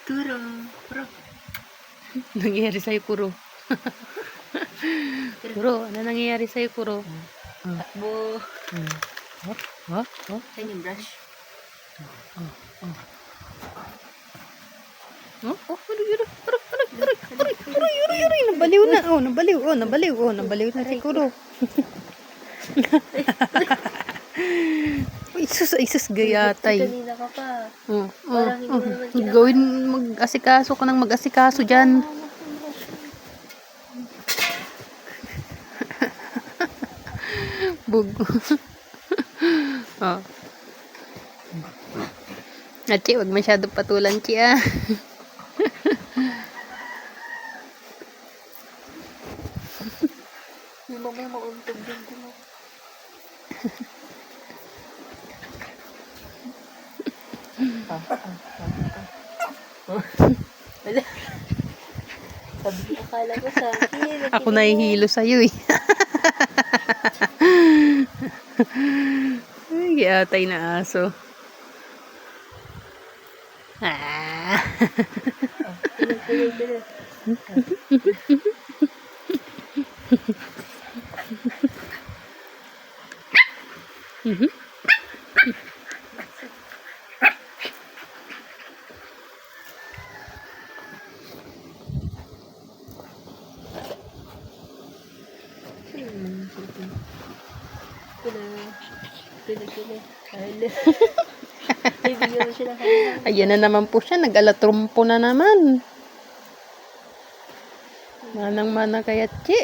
Kuro. Kuro. Nangyayari sa'yo, Kuro. Kuro, ano nangyayari sa'yo, Kuro? Takbo. Saan yung brush? Aray, nabaliw na. Nabaliw na si Kuro. Isus, gayatay. Kanina ka pa. Parang hindi mo naman kinakain. Gawin, mag-asikaso ka ng mag-asikaso dyan. Bug. Chi, wag masyado patulan, Chi, ah. Yung mamaya mauntog din ko. Wala. Sabi ko, akala ko sa akin. Ako nahihilo sa'yo, eh. Ay, gayatay na aso. Tuloy. Pila. Bibigyan mo siya ng kanya. Ayan na naman po siya. Nag-alatrumpo na naman. Manang-mana kaya, Chi.